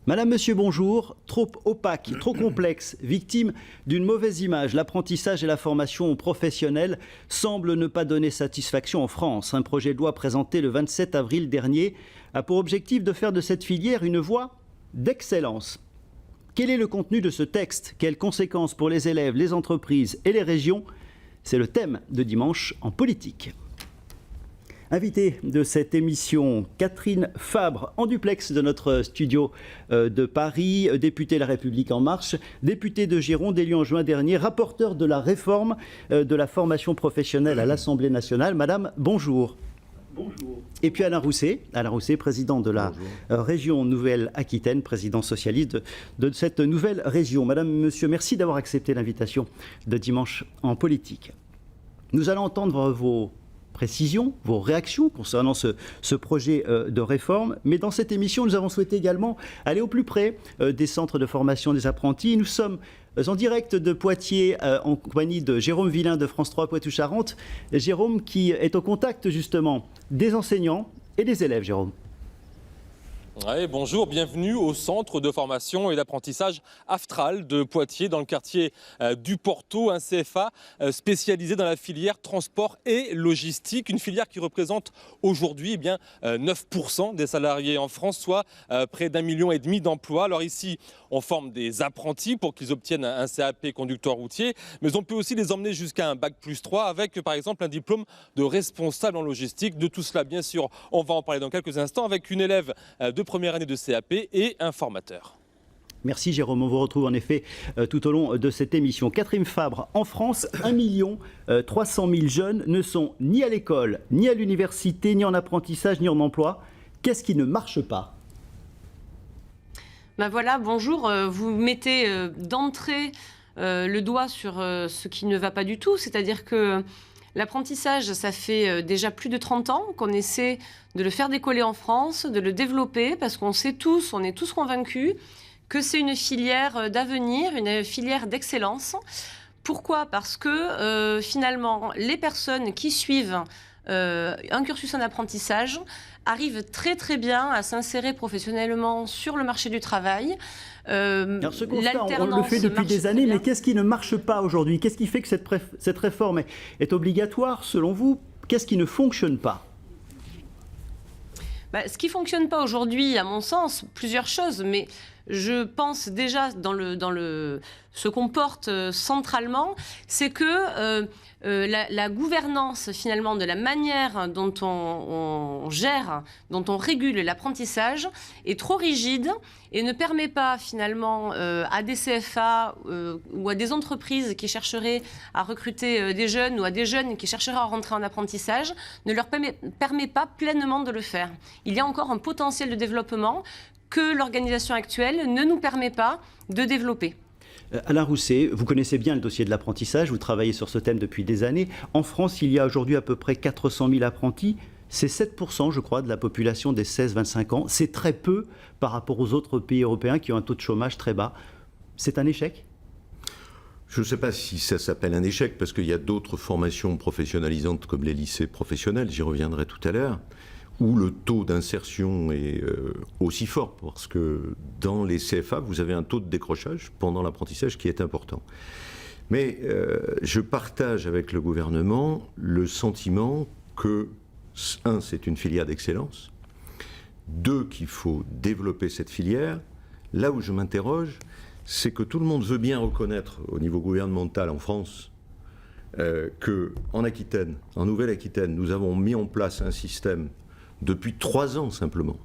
Madame, monsieur, bonjour. Trop opaque, trop complexe, victime d'une mauvaise image, l'apprentissage et la formation professionnelle semblent ne pas donner satisfaction en France. Un projet de loi présenté le 27 avril dernier a pour objectif de faire de cette filière une voie d'excellence. Quel est le contenu de ce texte? Quelles conséquences pour les élèves, les entreprises et les régions? C'est le thème de Dimanche en politique. Invitée de cette émission, Catherine Fabre, en duplex de notre studio de Paris, députée La République En Marche, députée de Gironde, élue en juin dernier, rapporteure de la réforme de la formation professionnelle à l'Assemblée nationale. Madame, bonjour. Bonjour. Et puis Alain Rousset, président de la région Nouvelle-Aquitaine, président socialiste de cette nouvelle région. Madame, monsieur, merci d'avoir accepté l'invitation de Dimanche en politique. Nous allons entendre vos précisions, vos réactions concernant ce projet de réforme. Mais dans cette émission, nous avons souhaité également aller au plus près des centres de formation des apprentis. Nous sommes en direct de Poitiers en compagnie de Jérôme Villain de France 3 Poitou-Charentes. Jérôme qui est au contact justement des enseignants et des élèves, Jérôme. Ouais, bonjour, bienvenue au centre de formation et d'apprentissage Aftral de Poitiers dans le quartier du Porto, un CFA spécialisé dans la filière transport et logistique, une filière qui représente aujourd'hui 9% des salariés en France, soit près d'1,5 million d'emplois. Alors ici, on forme des apprentis pour qu'ils obtiennent un CAP conducteur routier, mais on peut aussi les emmener jusqu'à un bac+3 avec par exemple un diplôme de responsable en logistique. De tout cela, bien sûr, on va en parler dans quelques instants avec une élève de première année de CAP et un formateur. Merci Jérôme, on vous retrouve en effet tout au long de cette émission. Catherine Fabre, en France, 1 300 000 jeunes ne sont ni à l'école, ni à l'université, ni en apprentissage, ni en emploi. Qu'est-ce qui ne marche pas ? Ben voilà, bonjour, vous mettez d'entrée le doigt sur ce qui ne va pas du tout, c'est-à-dire que l'apprentissage, ça fait déjà plus de 30 ans qu'on essaie de le faire décoller en France, de le développer, parce qu'on sait tous, on est tous convaincus que c'est une filière d'avenir, une filière d'excellence. Pourquoi ? Parce que finalement, les personnes qui suivent un cursus en apprentissage arrivent très très bien à s'insérer professionnellement sur le marché du travail. Alors ce constat, on le fait depuis des années, mais qu'est-ce qui ne marche pas aujourd'hui? Qu'est-ce qui fait que cette réforme est obligatoire selon vous? Qu'est-ce qui ne fonctionne pas? Ce qui ne fonctionne pas aujourd'hui, à mon sens, plusieurs choses, mais je pense déjà ce qu'on porte centralement, c'est que la gouvernance finalement de la manière dont on gère, dont on régule l'apprentissage est trop rigide et ne permet pas finalement à des CFA ou à des entreprises qui chercheraient à recruter des jeunes ou à des jeunes qui chercheraient à rentrer en apprentissage, ne leur permet pas pleinement de le faire. Il y a encore un potentiel de développement que l'organisation actuelle ne nous permet pas de développer. Alain Rousset, vous connaissez bien le dossier de l'apprentissage, vous travaillez sur ce thème depuis des années. En France, il y a aujourd'hui à peu près 400 000 apprentis. C'est 7%, je crois, de la population des 16-25 ans. C'est très peu par rapport aux autres pays européens qui ont un taux de chômage très bas. C'est un échec ? Je ne sais pas si ça s'appelle un échec, parce qu'il y a d'autres formations professionnalisantes comme les lycées professionnels, j'y reviendrai tout à l'heure, où le taux d'insertion est aussi fort, parce que dans les CFA, vous avez un taux de décrochage pendant l'apprentissage qui est important. Mais je partage avec le gouvernement le sentiment que, un, c'est une filière d'excellence, deux, qu'il faut développer cette filière. Là où je m'interroge, c'est que tout le monde veut bien reconnaître au niveau gouvernemental en France qu'en Aquitaine, en Nouvelle-Aquitaine, nous avons mis en place un système depuis 3 ans simplement,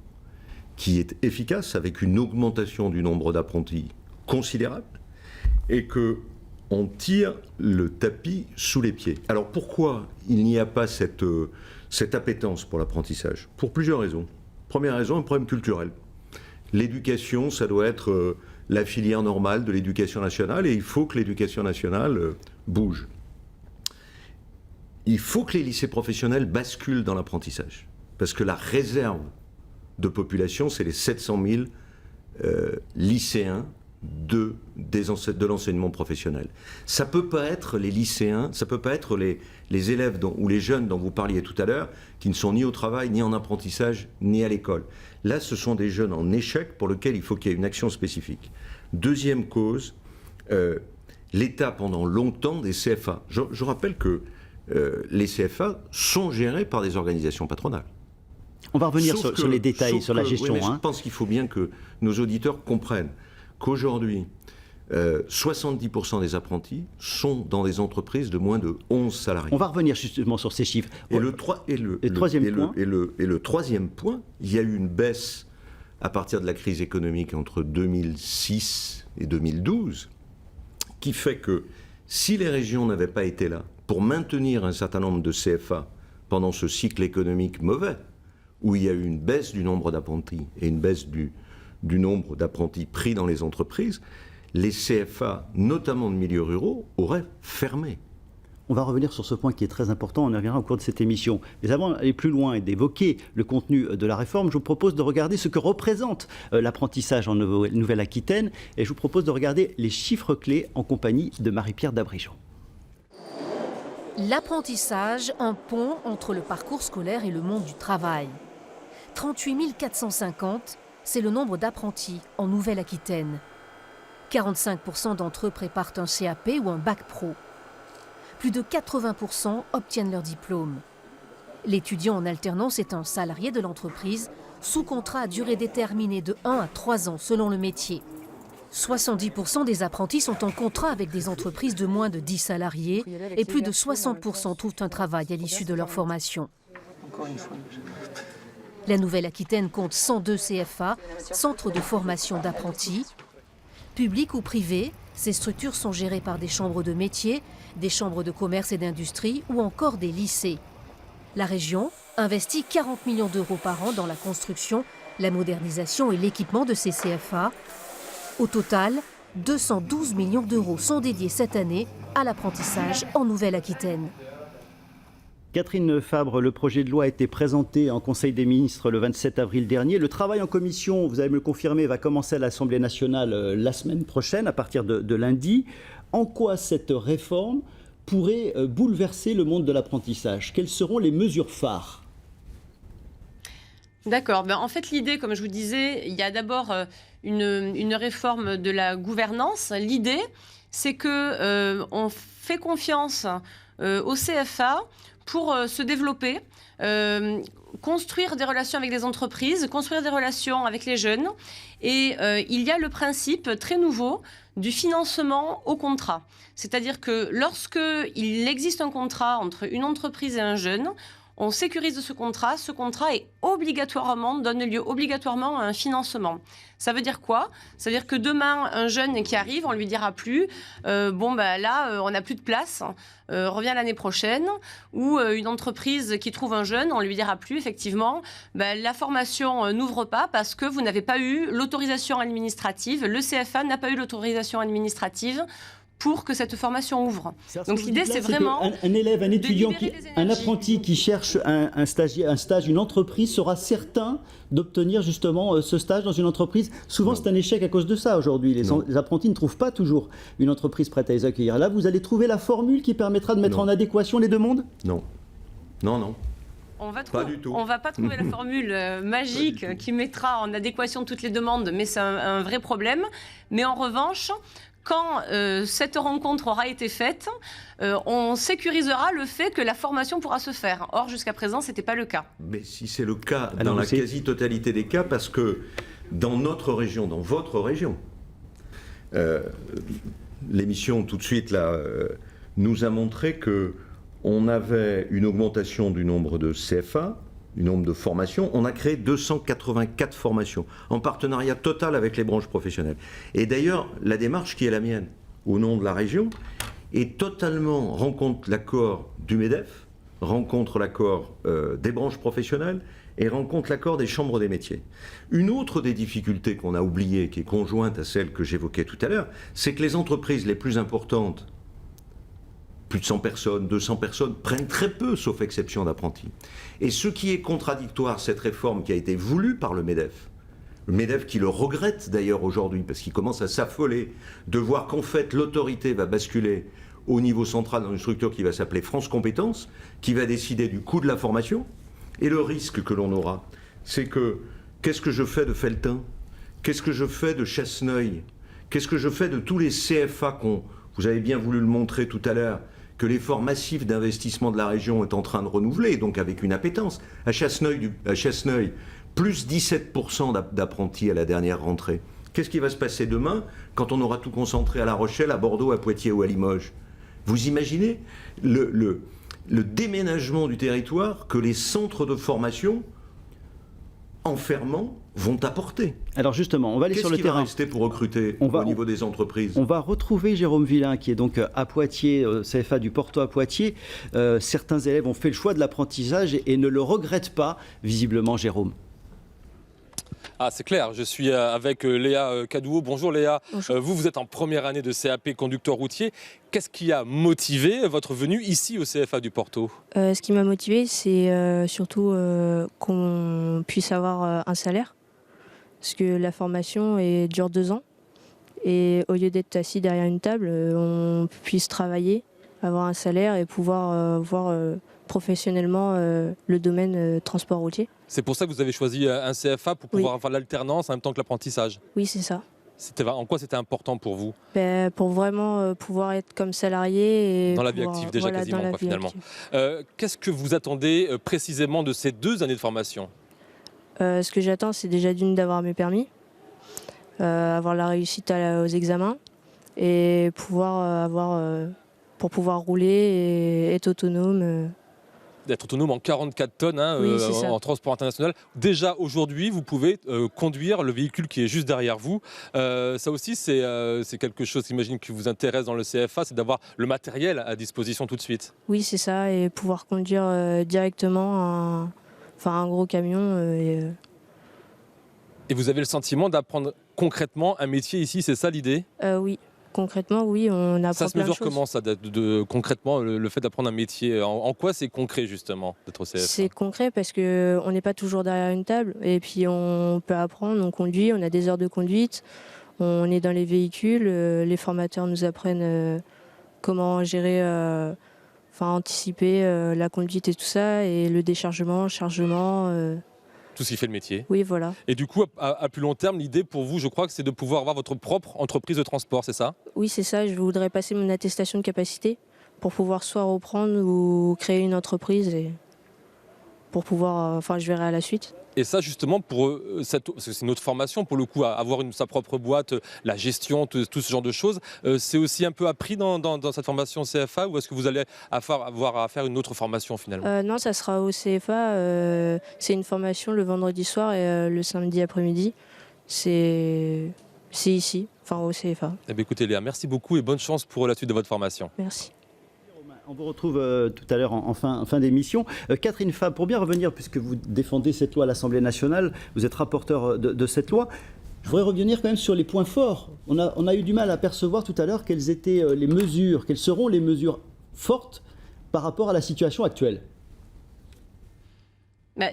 qui est efficace avec une augmentation du nombre d'apprentis considérable et qu'on tire le tapis sous les pieds. Alors pourquoi il n'y a pas cette appétence pour l'apprentissage? Pour plusieurs raisons. Première raison, un problème culturel. L'éducation, ça doit être la filière normale de l'éducation nationale et il faut que l'éducation nationale bouge. Il faut que les lycées professionnels basculent dans l'apprentissage. Parce que la réserve de population, c'est les 700 000 lycéens de l'enseignement professionnel. Ça ne peut pas être les lycéens, ça ne peut pas être les élèves ou les jeunes dont vous parliez tout à l'heure, qui ne sont ni au travail, ni en apprentissage, ni à l'école. Là, ce sont des jeunes en échec pour lesquels il faut qu'il y ait une action spécifique. Deuxième cause, l'État pendant longtemps des CFA. Je rappelle que les CFA sont gérés par des organisations patronales. On va revenir sur les détails, sur la gestion. Oui, je pense qu'il faut bien que nos auditeurs comprennent qu'aujourd'hui, 70% des apprentis sont dans des entreprises de moins de 11 salariés. On va revenir justement sur ces chiffres. Et le troisième point, il y a eu une baisse à partir de la crise économique entre 2006 et 2012, qui fait que si les régions n'avaient pas été là pour maintenir un certain nombre de CFA pendant ce cycle économique mauvais, où il y a eu une baisse du nombre d'apprentis et une baisse du nombre d'apprentis pris dans les entreprises, les CFA, notamment de milieux ruraux, auraient fermé. On va revenir sur ce point qui est très important, on y reviendra au cours de cette émission. Mais avant d'aller plus loin et d'évoquer le contenu de la réforme, je vous propose de regarder ce que représente l'apprentissage en Nouvelle-Aquitaine, et je vous propose de regarder les chiffres clés en compagnie de Marie-Pierre Dabrigeon. L'apprentissage, un pont entre le parcours scolaire et le monde du travail. 38 450, c'est le nombre d'apprentis en Nouvelle-Aquitaine. 45% d'entre eux préparent un CAP ou un bac pro. Plus de 80% obtiennent leur diplôme. L'étudiant en alternance est un salarié de l'entreprise, sous contrat à durée déterminée de 1 à 3 ans selon le métier. 70% des apprentis sont en contrat avec des entreprises de moins de 10 salariés et plus de 60% trouvent un travail à l'issue de leur formation. La Nouvelle-Aquitaine compte 102 CFA, centres de formation d'apprentis. Publics ou privés, ces structures sont gérées par des chambres de métiers, des chambres de commerce et d'industrie ou encore des lycées. La région investit 40 millions d'euros par an dans la construction, la modernisation et l'équipement de ces CFA. Au total, 212 millions d'euros sont dédiés cette année à l'apprentissage en Nouvelle-Aquitaine. Catherine Fabre, le projet de loi a été présenté en Conseil des ministres le 27 avril dernier. Le travail en commission, vous allez me le confirmer, va commencer à l'Assemblée nationale la semaine prochaine, à partir de lundi. En quoi cette réforme pourrait bouleverser le monde de l'apprentissage? Quelles seront les mesures phares? D'accord. En fait, l'idée, comme je vous disais, il y a d'abord une réforme de la gouvernance. L'idée, c'est qu'on fait confiance au CFA pour se développer, construire des relations avec les entreprises, construire des relations avec les jeunes. Et il y a le principe très nouveau du financement au contrat. C'est-à-dire que lorsqu'il existe un contrat entre une entreprise et un jeune, on sécurise ce contrat donne lieu obligatoirement à un financement. Ça veut dire quoi? Ça veut dire que demain, un jeune qui arrive, on ne lui dira plus on n'a plus de place, reviens l'année prochaine. Ou une entreprise qui trouve un jeune, on ne lui dira plus, effectivement, la formation n'ouvre pas parce que vous n'avez pas eu l'autorisation administrative, le CFA n'a pas eu l'autorisation administrative pour que cette formation ouvre. Donc l'idée, c'est vraiment un élève, un étudiant, un apprenti qui cherche un stage, une entreprise sera certain d'obtenir justement ce stage dans une entreprise. Souvent, c'est un échec à cause de ça aujourd'hui. Les apprentis ne trouvent pas toujours une entreprise prête à les accueillir. Là, vous allez trouver la formule qui permettra de mettre en adéquation les deux mondes? Non. On ne va pas trouver la formule magique qui mettra en adéquation toutes les demandes, mais c'est un vrai problème. Mais en revanche, quand cette rencontre aura été faite, on sécurisera le fait que la formation pourra se faire. Or, jusqu'à présent, ce n'était pas le cas. Mais si c'est le cas dans la quasi-totalité des cas, parce que dans notre région, dans votre région, l'émission tout de suite là, nous a montré qu'on avait une augmentation du nombre de CFA, du nombre de formations. On a créé 284 formations, en partenariat total avec les branches professionnelles. Et d'ailleurs, la démarche qui est la mienne, au nom de la région, est totalement rencontre l'accord du MEDEF, rencontre l'accord des branches professionnelles et rencontre l'accord des chambres des métiers. Une autre des difficultés qu'on a oubliées, qui est conjointe à celle que j'évoquais tout à l'heure, c'est que les entreprises les plus importantes, plus de 100 personnes, 200 personnes, prennent très peu, sauf exception d'apprentis. Et ce qui est contradictoire, cette réforme qui a été voulue par le MEDEF, Le MEDEF qui le regrette d'ailleurs aujourd'hui, parce qu'il commence à s'affoler de voir qu'en fait l'autorité va basculer au niveau central dans une structure qui va s'appeler France Compétences, qui va décider du coût de la formation. Et le risque que l'on aura, c'est que qu'est-ce que je fais de Felletin? Qu'est-ce que je fais de Chasseneuil? Qu'est-ce que je fais de tous les CFA vous avez bien voulu le montrer tout à l'heure, que l'effort massif d'investissement de la région est en train de renouveler, donc avec une appétence. À Chasseneuil, plus 17% d'apprentis à la dernière rentrée. Qu'est-ce qui va se passer demain quand on aura tout concentré à La Rochelle, à Bordeaux, à Poitiers ou à Limoges? Vous imaginez le déménagement du territoire que les centres de formation enfermants vont apporter. Alors justement, on va aller sur le terrain. Qu'est-ce qui va rester pour recruter au niveau des entreprises? On va retrouver Jérôme Villain, qui est donc à Poitiers, CFA du Porto à Poitiers. Certains élèves ont fait le choix de l'apprentissage et ne le regrettent pas, visiblement, Jérôme. Ah, c'est clair, je suis avec Léa Cadouot. Bonjour Léa. Bonjour. Vous êtes en première année de CAP conducteur routier. Qu'est-ce qui a motivé votre venue ici au CFA du Porto? Ce qui m'a motivé, c'est surtout qu'on puisse avoir un salaire. Parce que la formation dure 2 ans. Et au lieu d'être assis derrière une table, on puisse travailler, avoir un salaire et pouvoir voir professionnellement le domaine transport routier. C'est pour ça que vous avez choisi un CFA pour pouvoir faire l'alternance en même temps que l'apprentissage? Oui, c'est ça. En quoi c'était important pour vous? Pour vraiment pouvoir être comme salarié. Et dans la vie active déjà, voilà, quasiment, quoi, finalement. Qu'est-ce que vous attendez précisément de ces 2 années de formation? Ce que j'attends, c'est déjà d'avoir mes permis, avoir la réussite aux examens et pour pouvoir rouler et être autonome. D'être autonome en 44 tonnes oui, en transport international. Déjà aujourd'hui, vous pouvez conduire le véhicule qui est juste derrière vous. Ça aussi, c'est quelque chose, j'imagine, qui vous intéresse dans le CFA, c'est d'avoir le matériel à disposition tout de suite. Oui, c'est ça, et pouvoir conduire directement un gros camion. Et vous avez le sentiment d'apprendre concrètement un métier ici, c'est ça l'idée? Oui. Concrètement, oui, on apprend plein de choses. Ça se mesure comment, ça, concrètement, le fait d'apprendre un métier? En quoi c'est concret, justement, d'être au CFA? C'est concret parce qu'on n'est pas toujours derrière une table. Et puis, on peut apprendre, on conduit, on a des heures de conduite. On est dans les véhicules. Les formateurs nous apprennent comment gérer, anticiper la conduite et tout ça. Et le déchargement, le chargement... Tout ce qui fait le métier. Oui, voilà. Et du coup, à plus long terme, l'idée pour vous, je crois que c'est de pouvoir avoir votre propre entreprise de transport, c'est ça? Oui, c'est ça. Je voudrais passer mon attestation de capacité pour pouvoir soit reprendre ou créer une entreprise et pour pouvoir... je verrai à la suite. Et ça, justement, parce que c'est une autre formation, pour le coup, avoir sa propre boîte, la gestion, tout ce genre de choses, c'est aussi un peu appris dans cette formation CFA, ou est-ce que vous allez avoir à faire une autre formation finalement? Non, ça sera au CFA. C'est une formation le vendredi soir et le samedi après-midi. C'est ici, au CFA. Eh bien, écoutez Léa, merci beaucoup et bonne chance pour la suite de votre formation. Merci. On vous retrouve tout à l'heure en fin d'émission. Catherine Fabre, pour bien revenir, puisque vous défendez cette loi à l'Assemblée nationale, vous êtes rapporteur de cette loi, je voudrais revenir quand même sur les points forts. On a eu du mal à percevoir tout à l'heure quelles seront les mesures fortes par rapport à la situation actuelle.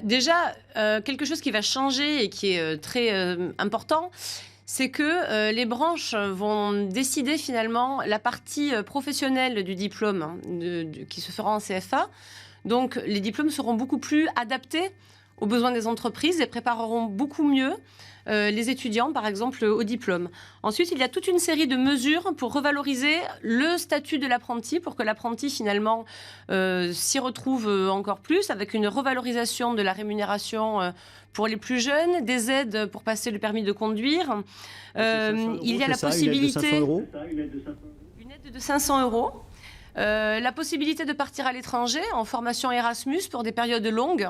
Déjà, quelque chose qui va changer et qui est très important, c'est que les branches vont décider finalement la partie professionnelle du diplôme qui se fera en CFA. Donc les diplômes seront beaucoup plus adaptés aux besoins des entreprises et prépareront beaucoup mieux les étudiants, par exemple, au diplôme. Ensuite, il y a toute une série de mesures pour revaloriser le statut de l'apprenti, pour que l'apprenti, finalement, s'y retrouve encore plus, avec une revalorisation de la rémunération pour les plus jeunes, des aides pour passer le permis de conduire. Il y a la possibilité... Une aide de 500 euros. La possibilité de partir à l'étranger en formation Erasmus pour des périodes longues.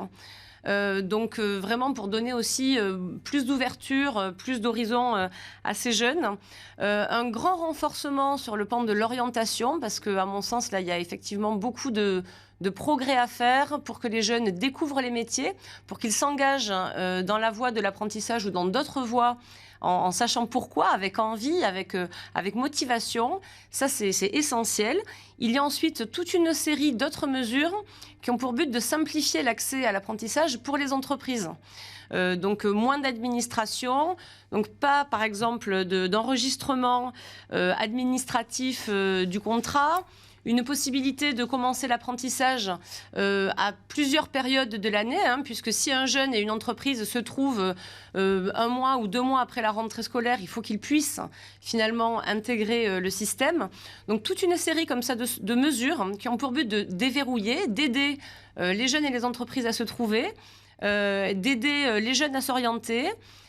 Donc vraiment pour donner aussi plus d'ouverture, plus d'horizon à ces jeunes. Un grand renforcement sur le plan de l'orientation, parce qu'à mon sens, là, il y a effectivement beaucoup de de progrès à faire pour que les jeunes découvrent les métiers, pour qu'ils s'engagent dans la voie de l'apprentissage ou dans d'autres voies, en sachant pourquoi, avec envie, avec motivation. Ça, c'est essentiel. Il y a ensuite toute une série d'autres mesures qui ont pour but de simplifier l'accès à l'apprentissage pour les entreprises. Donc moins d'administration, donc pas par exemple d'enregistrement administratif du contrat, une possibilité de commencer l'apprentissage à plusieurs périodes de l'année, puisque si un jeune et une entreprise se trouvent 1 mois ou 2 mois après la rentrée scolaire, il faut qu'ils puissent finalement intégrer le système. Donc toute une série comme ça de mesures qui ont pour but de déverrouiller, d'aider les jeunes et les entreprises à se trouver, d'aider les jeunes à s'orienter,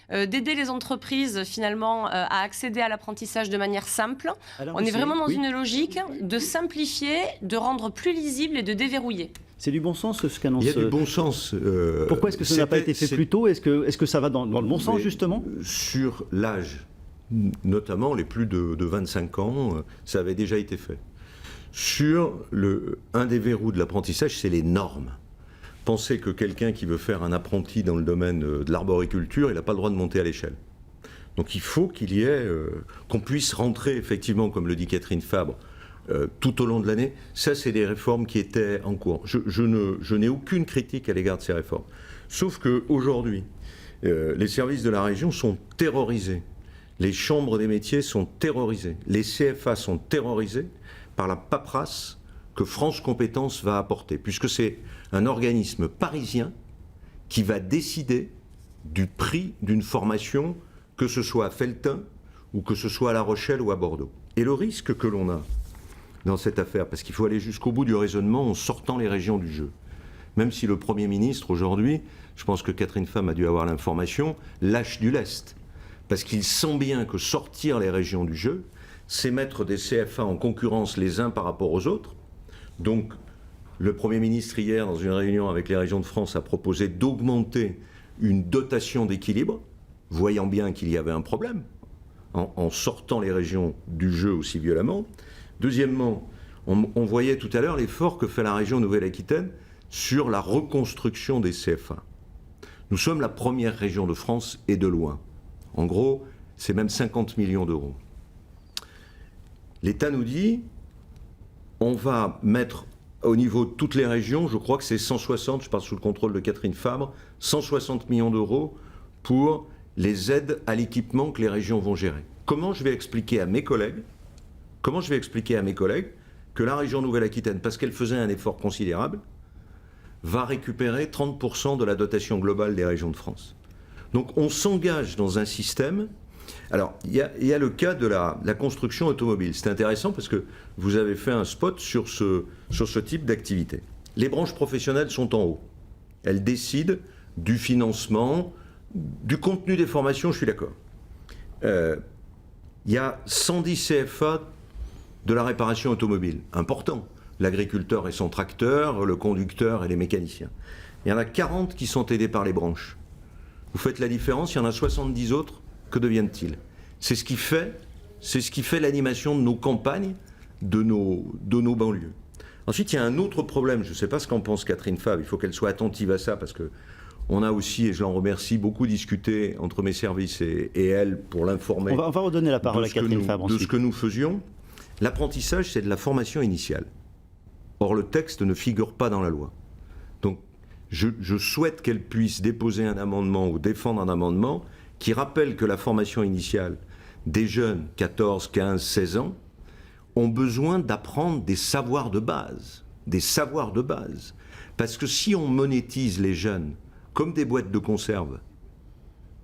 d'aider les entreprises finalement à accéder à l'apprentissage de manière simple. On est vraiment dans une logique de simplifier, de rendre plus lisible et de déverrouiller. C'est du bon sens ce qu'annonce... Il y a du bon sens. Pourquoi est-ce que ça n'a pas été fait plus tôt? Est-ce que ça va dans le bon sens justement? Sur l'âge, notamment les plus de 25 ans, ça avait déjà été fait. Sur un des verrous de l'apprentissage, c'est les normes. Pensez que quelqu'un qui veut faire un apprenti dans le domaine de l'arboriculture, il n'a pas le droit de monter à l'échelle. Donc il faut qu'il y ait, qu'on puisse rentrer effectivement, comme le dit Catherine Fabre, tout au long de l'année. Ça, c'est des réformes qui étaient en cours. Je n'ai aucune critique à l'égard de ces réformes. Sauf qu'aujourd'hui, les services de la région sont terrorisés. Les chambres des métiers sont terrorisées. Les CFA sont terrorisés par la paperasse que France Compétences va apporter, puisque c'est un organisme parisien qui va décider du prix d'une formation, que ce soit à Felletin ou que ce soit à La Rochelle ou à Bordeaux. Et le risque que l'on a dans cette affaire, parce qu'il faut aller jusqu'au bout du raisonnement en sortant les régions du jeu, même si le Premier ministre aujourd'hui, je pense que Catherine Fabre a dû avoir l'information, lâche du lest, parce qu'il sent bien que sortir les régions du jeu, c'est mettre des CFA en concurrence les uns par rapport aux autres. Donc, le Premier ministre, hier, dans une réunion avec les régions de France, a proposé d'augmenter une dotation d'équilibre, voyant bien qu'il y avait un problème, en sortant les régions du jeu aussi violemment. Deuxièmement, on voyait tout à l'heure l'effort que fait la région Nouvelle-Aquitaine sur la reconstruction des CFA. Nous sommes la première région de France et de loin. En gros, c'est même 50 millions d'euros. L'État nous dit, on va mettre au niveau de toutes les régions, je crois que c'est 160, je parle sous le contrôle de Catherine Fabre, 160 millions d'euros pour les aides à l'équipement que les régions vont gérer. Comment je vais expliquer à mes collègues que la région Nouvelle-Aquitaine, parce qu'elle faisait un effort considérable, va récupérer 30% de la dotation globale des régions de France. Donc on s'engage dans un système. Alors, il y a le cas de la construction automobile. C'est intéressant parce que vous avez fait un spot sur ce type d'activité. Les branches professionnelles sont en haut. Elles décident du financement, du contenu des formations, je suis d'accord. Il y a 110 CFA de la réparation automobile, important. L'agriculteur et son tracteur, le conducteur et les mécaniciens. Il y en a 40 qui sont aidés par les branches. Vous faites la différence, il y en a 70 autres. Que deviennent-ils? C'est ce qui fait l'animation de nos campagnes, de nos banlieues. Ensuite, il y a un autre problème, je ne sais pas ce qu'en pense Catherine Fabre, il faut qu'elle soit attentive à ça, parce qu'on a aussi, et je l'en remercie, beaucoup discuté entre mes services et elle pour l'informer. On va redonner la parole à Catherine Fabre ensuite. De ce que nous faisions. L'apprentissage, c'est de la formation initiale. Or, le texte ne figure pas dans la loi. Donc, je souhaite qu'elle puisse déposer un amendement ou défendre un amendement qui rappelle que la formation initiale des jeunes, 14, 15, 16 ans, ont besoin d'apprendre des savoirs de base. Des savoirs de base. Parce que si on monétise les jeunes comme des boîtes de conserve,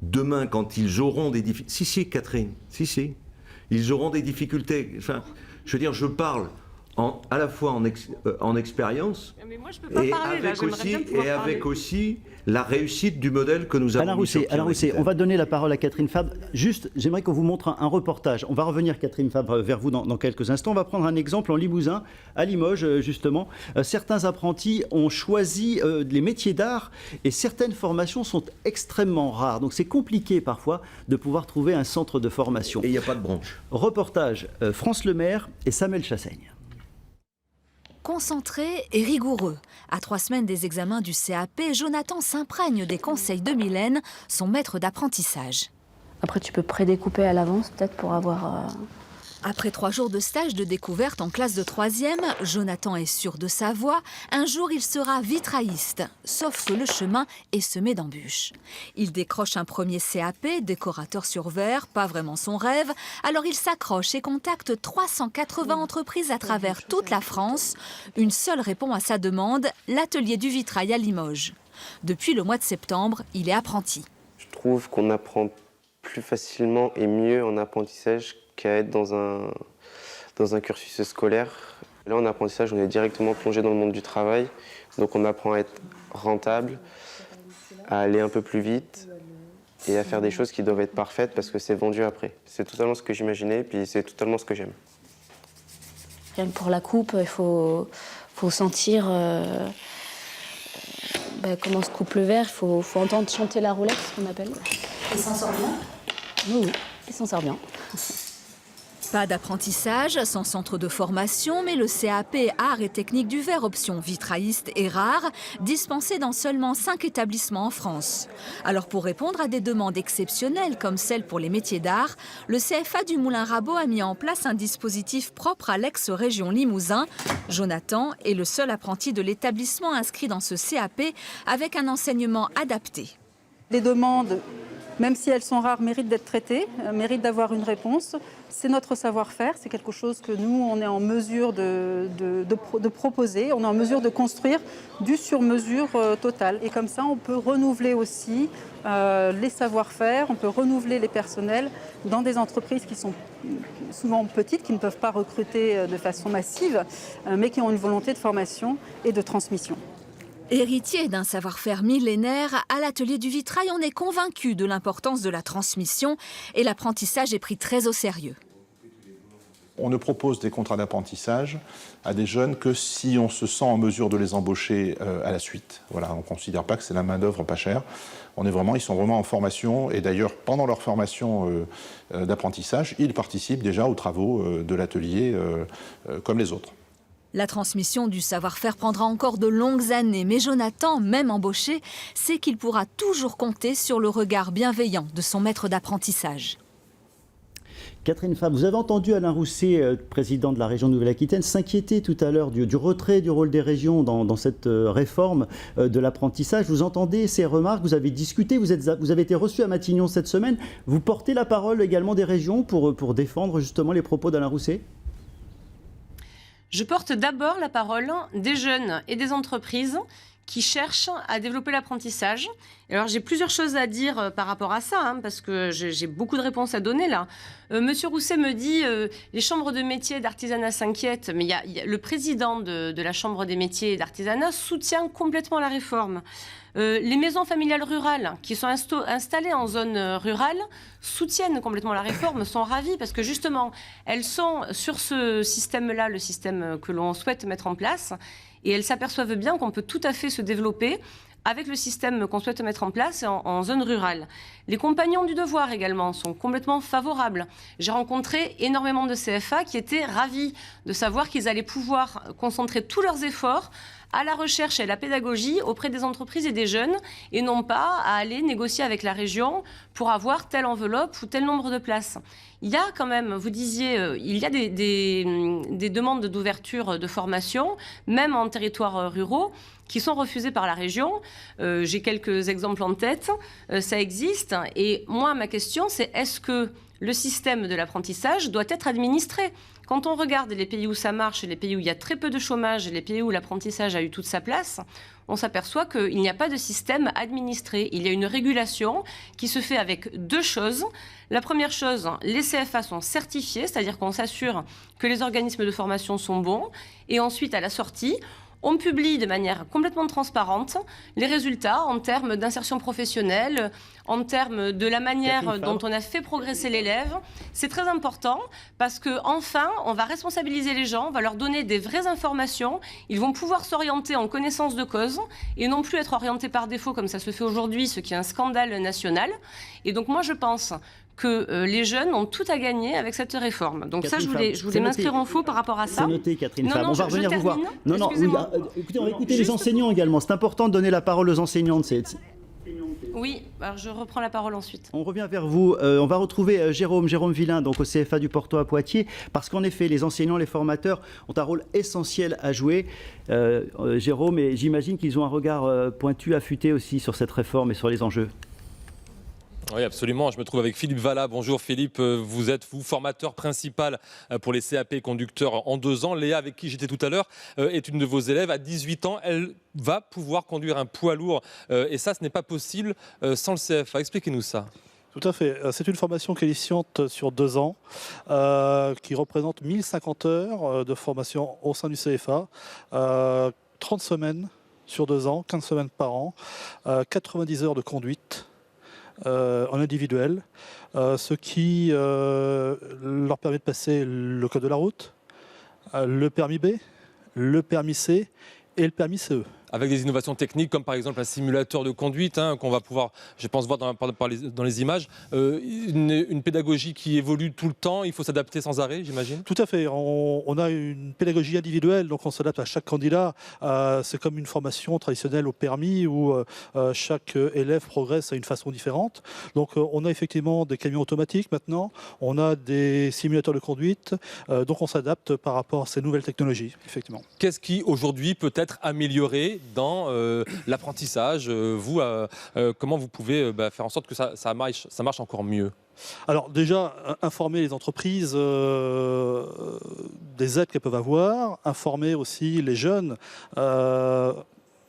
demain, quand ils auront des difficultés... Si, Catherine, si. Ils auront des difficultés. Enfin, je veux dire, je parle à la fois en expérience et avec aussi la réussite du modèle que nous avons Alain Rousset, on va donner la parole à Catherine Fabre. Juste, j'aimerais qu'on vous montre un reportage. On va revenir, Catherine Fabre, vers vous dans quelques instants. On va prendre un exemple en Limousin, à Limoges, justement. Certains apprentis ont choisi les métiers d'art et certaines formations sont extrêmement rares. Donc c'est compliqué parfois de pouvoir trouver un centre de formation. Et il n'y a pas de branche. Reportage, France Le Maire et Samuel Chassaigne. Concentré et rigoureux. À 3 semaines des examens du CAP, Jonathan s'imprègne des conseils de Mylène, son maître d'apprentissage. Après, tu peux prédécouper à l'avance, peut-être, pour avoir... Après 3 jours de stage de découverte en classe de 3e, Jonathan est sûr de sa voie. Un jour, il sera vitrailliste. Sauf que le chemin est semé d'embûches. Il décroche un premier CAP, décorateur sur verre, pas vraiment son rêve. Alors il s'accroche et contacte 380 entreprises à travers toute la France. Une seule répond à sa demande, l'atelier du vitrail à Limoges. Depuis le mois de septembre, il est apprenti. Je trouve qu'on apprend plus facilement et mieux en apprentissage qu'à être dans un cursus scolaire. Là, en apprentissage, on est directement plongé dans le monde du travail. Donc on apprend à être rentable, à aller un peu plus vite et à faire des choses qui doivent être parfaites parce que c'est vendu après. C'est totalement ce que j'imaginais, puis c'est totalement ce que j'aime. Rien que pour la coupe, il faut sentir comment se coupe le verre, il faut entendre chanter la roulette, ce qu'on appelle. Il s'en sort bien ? Oui, il s'en sort bien. Pas d'apprentissage, sans centre de formation, mais le CAP Arts et Techniques du verre option vitrailliste est rare, dispensé dans seulement 5 établissements en France. Alors pour répondre à des demandes exceptionnelles comme celles pour les métiers d'art, le CFA du Moulin Rabot a mis en place un dispositif propre à l'ex-région Limousin. Jonathan est le seul apprenti de l'établissement inscrit dans ce CAP avec un enseignement adapté. Les demandes, même si elles sont rares, méritent d'être traitées, méritent d'avoir une réponse. C'est notre savoir-faire, c'est quelque chose que nous, on est en mesure de proposer, on est en mesure de construire du sur-mesure total. Et comme ça, on peut renouveler aussi les savoir-faire, on peut renouveler les personnels dans des entreprises qui sont souvent petites, qui ne peuvent pas recruter de façon massive, mais qui ont une volonté de formation et de transmission. Héritier d'un savoir-faire millénaire, à l'atelier du vitrail, on est convaincu de l'importance de la transmission et l'apprentissage est pris très au sérieux. On ne propose des contrats d'apprentissage à des jeunes que si on se sent en mesure de les embaucher à la suite. Voilà, on ne considère pas que c'est la main-d'œuvre pas chère. Ils sont vraiment en formation et d'ailleurs, pendant leur formation d'apprentissage, ils participent déjà aux travaux de l'atelier comme les autres. La transmission du savoir-faire prendra encore de longues années, mais Jonathan, même embauché, sait qu'il pourra toujours compter sur le regard bienveillant de son maître d'apprentissage. Catherine Fabre, vous avez entendu Alain Rousset, président de la région Nouvelle-Aquitaine, s'inquiéter tout à l'heure du retrait du rôle des régions dans cette réforme de l'apprentissage. Vous entendez ces remarques, vous avez discuté, vous avez été reçu à Matignon cette semaine. Vous portez la parole également des régions pour défendre justement les propos d'Alain Rousset ? Je porte d'abord la parole des jeunes et des entreprises qui cherchent à développer l'apprentissage. Alors j'ai plusieurs choses à dire par rapport à ça, parce que j'ai beaucoup de réponses à donner là. Monsieur Rousset me dit les chambres de métiers et d'artisanat s'inquiètent, mais le président de la chambre des métiers et d'artisanat soutient complètement la réforme. Les maisons familiales rurales qui sont installées en zone rurale soutiennent complètement la réforme, sont ravis parce que justement, elles sont sur ce système-là, le système que l'on souhaite mettre en place, et elles s'aperçoivent bien qu'on peut tout à fait se développer avec le système qu'on souhaite mettre en place en zone rurale. Les compagnons du devoir également sont complètement favorables. J'ai rencontré énormément de CFA qui étaient ravis de savoir qu'ils allaient pouvoir concentrer tous leurs efforts à la recherche et à la pédagogie auprès des entreprises et des jeunes, et non pas à aller négocier avec la région pour avoir telle enveloppe ou tel nombre de places. Il y a quand même, vous disiez, il y a des demandes d'ouverture de formation, même en territoires ruraux, qui sont refusées par la région. J'ai quelques exemples en tête, ça existe. Et moi, ma question, c'est est-ce que le système de l'apprentissage doit être administré ? Quand on regarde les pays où ça marche, les pays où il y a très peu de chômage, les pays où l'apprentissage a eu toute sa place, on s'aperçoit qu'il n'y a pas de système administré. Il y a une régulation qui se fait avec 2 choses. La première chose, les CFA sont certifiés, c'est-à-dire qu'on s'assure que les organismes de formation sont bons. Et ensuite, à la sortie, on publie de manière complètement transparente les résultats en termes d'insertion professionnelle, en termes de la manière Catherine dont Fabre. on a fait progresser l'élève. C'est très important parce qu'enfin, on va responsabiliser les gens, on va leur donner des vraies informations. Ils vont pouvoir s'orienter en connaissance de cause et non plus être orientés par défaut comme ça se fait aujourd'hui, ce qui est un scandale national. Et donc moi, je pense que les jeunes ont tout à gagner avec cette réforme. Donc Catherine ça, Fabre, je voulais c'est m'inscrire noté. en faux par rapport à ça. C'est noté, Catherine Non, Fabre. non, On va je revenir vous voir. termine. Non, non, oui, Excusez-moi. écoutez, on va écouter les enseignants également. C'est important de donner la parole aux enseignantes. Oui, alors je reprends la parole ensuite. On revient vers vous. On va retrouver Jérôme Villain, donc au CFA du Porto à Poitiers, parce qu'en effet, les enseignants, les formateurs ont un rôle essentiel à jouer. Jérôme, et j'imagine qu'ils ont un regard pointu, affûté aussi sur cette réforme et sur les enjeux. Oui, absolument. Je me trouve avec Philippe Vallat. Bonjour Philippe, vous êtes formateur principal pour les CAP conducteurs en 2 ans. Léa, avec qui j'étais tout à l'heure, est une de vos élèves. À 18 ans, elle va pouvoir conduire un poids lourd. Et ça, ce n'est pas possible sans le CFA. Expliquez-nous ça. Tout à fait. C'est une formation qualifiante sur 2 ans qui représente 1050 heures de formation au sein du CFA, 30 semaines sur 2 ans, 15 semaines par an, 90 heures de conduite en individuel, ce qui leur permet de passer le code de la route, le permis B, le permis C et le permis CE. Avec des innovations techniques comme par exemple un simulateur de conduite qu'on va pouvoir, je pense, voir dans les images. Une pédagogie qui évolue tout le temps, il faut s'adapter sans arrêt, j'imagine. Tout à fait. On a une pédagogie individuelle, donc on s'adapte à chaque candidat. C'est comme une formation traditionnelle au permis où chaque élève progresse à une façon différente. Donc on a effectivement des camions automatiques maintenant, on a des simulateurs de conduite, donc on s'adapte par rapport à ces nouvelles technologies, effectivement. Qu'est-ce qui aujourd'hui peut être amélioré dans l'apprentissage, comment vous pouvez faire en sorte que ça marche encore mieux? Alors déjà, informer les entreprises des aides qu'elles peuvent avoir, informer aussi les jeunes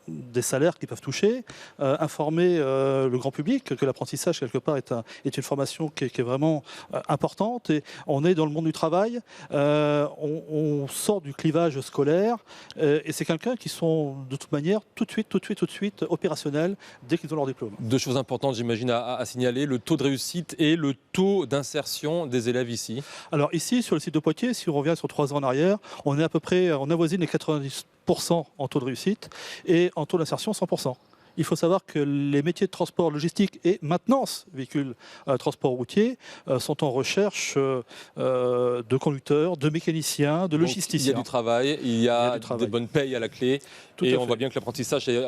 des salaires qu'ils peuvent toucher, informer le grand public que l'apprentissage quelque part est une formation qui est vraiment importante, et on est dans le monde du travail, on sort du clivage scolaire et c'est quelqu'un qui sont de toute manière tout de suite opérationnels dès qu'ils ont leur diplôme. 2 choses importantes, j'imagine, à signaler, le taux de réussite et le taux d'insertion des élèves ici. Alors ici, sur le site de Poitiers, si on revient sur 3 ans en arrière, on est à peu près, on avoisine les 90% en taux de réussite et en taux d'insertion 100%. Il faut savoir que les métiers de transport logistique et maintenance véhicules transport routier sont en recherche de conducteurs, de mécaniciens, de logisticiens. Il y a du travail, il y a des bonnes payes à la clé. Et on voit bien que l'apprentissage est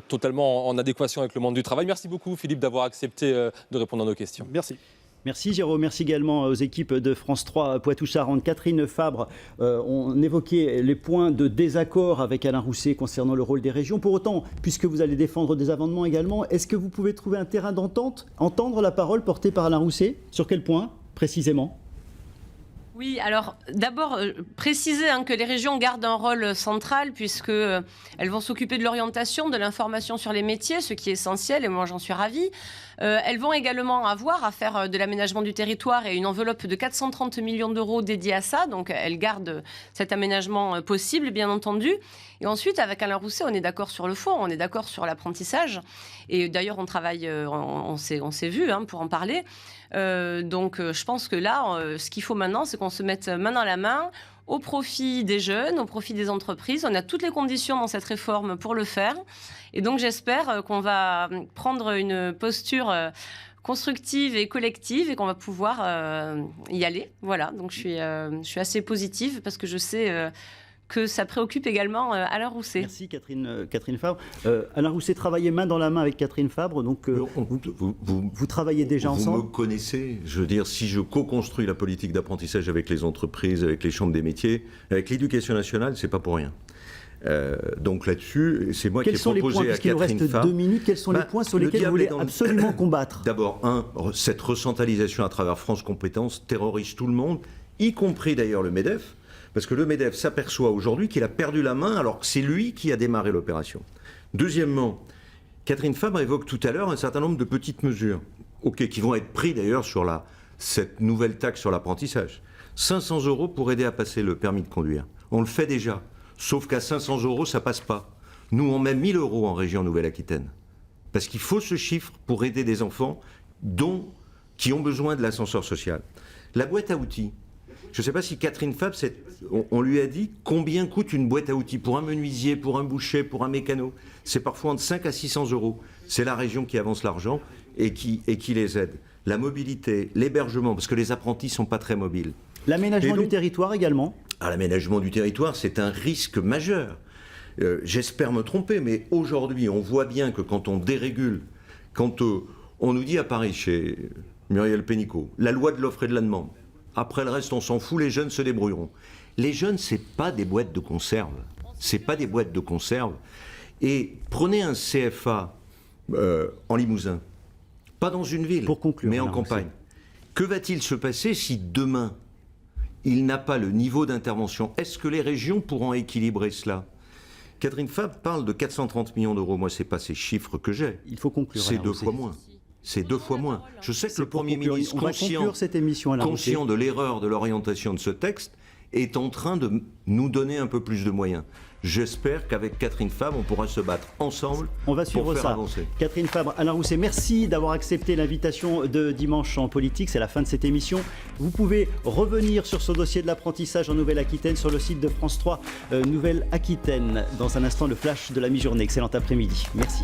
totalement en adéquation avec le monde du travail. Merci beaucoup Philippe d'avoir accepté de répondre à nos questions. Merci. Merci Jérôme, merci également aux équipes de France 3 Poitou-Charentes. Catherine Fabre, on évoquait les points de désaccord avec Alain Rousset concernant le rôle des régions. Pour autant, puisque vous allez défendre des amendements également, est-ce que vous pouvez trouver un terrain d'entente, entendre la parole portée par Alain Rousset? Sur quel point précisément? Oui, alors d'abord préciser que les régions gardent un rôle central puisque elles vont s'occuper de l'orientation, de l'information sur les métiers, ce qui est essentiel et moi j'en suis ravie. Elles vont également avoir à faire de l'aménagement du territoire et une enveloppe de 430 millions d'euros dédiée à ça, donc elles gardent cet aménagement possible bien entendu. Et ensuite avec Alain Rousset on est d'accord sur le fond, on est d'accord sur l'apprentissage et d'ailleurs on travaille, on s'est vu pour en parler. Donc je pense que là, ce qu'il faut maintenant, c'est qu'on se mette main dans la main au profit des jeunes, au profit des entreprises. On a toutes les conditions dans cette réforme pour le faire. Et donc j'espère qu'on va prendre une posture constructive et collective et qu'on va pouvoir y aller. Voilà, donc je suis assez positive parce que je sais que ça préoccupe également Alain Rousset. Merci Catherine Fabre. Alain Rousset travaillait main dans la main avec Catherine Fabre, donc vous travaillez déjà ensemble? Vous me connaissez, je veux dire, si je co-construis la politique d'apprentissage avec les entreprises, avec les chambres des métiers, avec l'éducation nationale, c'est pas pour rien. Donc là-dessus, c'est moi qui ai proposé à Catherine Fabre... 2 minutes, quels sont les points sur lesquels vous voulez absolument combattre? D'abord, cette recentralisation à travers France Compétences terrorise tout le monde, y compris d'ailleurs le MEDEF, parce que le MEDEF s'aperçoit aujourd'hui qu'il a perdu la main alors que c'est lui qui a démarré l'opération. Deuxièmement, Catherine Fabre évoque tout à l'heure un certain nombre de petites mesures, qui vont être prises d'ailleurs sur cette nouvelle taxe sur l'apprentissage. 500 € pour aider à passer le permis de conduire. On le fait déjà, sauf qu'à 500 €, ça passe pas. Nous, on met 1 000 € en région Nouvelle-Aquitaine. Parce qu'il faut ce chiffre pour aider des enfants qui ont besoin de l'ascenseur social. La boîte à outils. Je ne sais pas si Catherine Fabre, on lui a dit combien coûte une boîte à outils pour un menuisier, pour un boucher, pour un mécano. C'est parfois entre 5 à 600 euros. C'est la région qui avance l'argent et qui les aide. La mobilité, l'hébergement, parce que les apprentis ne sont pas très mobiles. L'aménagement du territoire également. L'aménagement du territoire, c'est un risque majeur. J'espère me tromper, mais aujourd'hui, on voit bien que quand on dérégule, quand on nous dit à Paris, chez Muriel Pénicaud, la loi de l'offre et de la demande, après le reste, on s'en fout, les jeunes se débrouilleront. Les jeunes, c'est pas des boîtes de conserve. C'est pas des boîtes de conserve. Et prenez un CFA en Limousin, pas dans une ville, mais en campagne. Que va-t-il se passer si demain, il n'a pas le niveau d'intervention? Est-ce que les régions pourront équilibrer cela? Catherine Fabre parle de 430 millions d'euros. Moi, ce n'est pas ces chiffres que j'ai. Il faut conclure. C'est 2 fois moins. C'est 2 fois moins. Je sais que le Premier ministre, conscient de l'erreur de l'orientation de ce texte, est en train de nous donner un peu plus de moyens. J'espère qu'avec Catherine Fabre, on pourra se battre ensemble pour faire avancer. Catherine Fabre, Alain Rousset, merci d'avoir accepté l'invitation de Dimanche en politique. C'est la fin de cette émission. Vous pouvez revenir sur ce dossier de l'apprentissage en Nouvelle-Aquitaine sur le site de France 3 Nouvelle-Aquitaine. Dans un instant, le flash de la mi-journée. Excellent après-midi. Merci.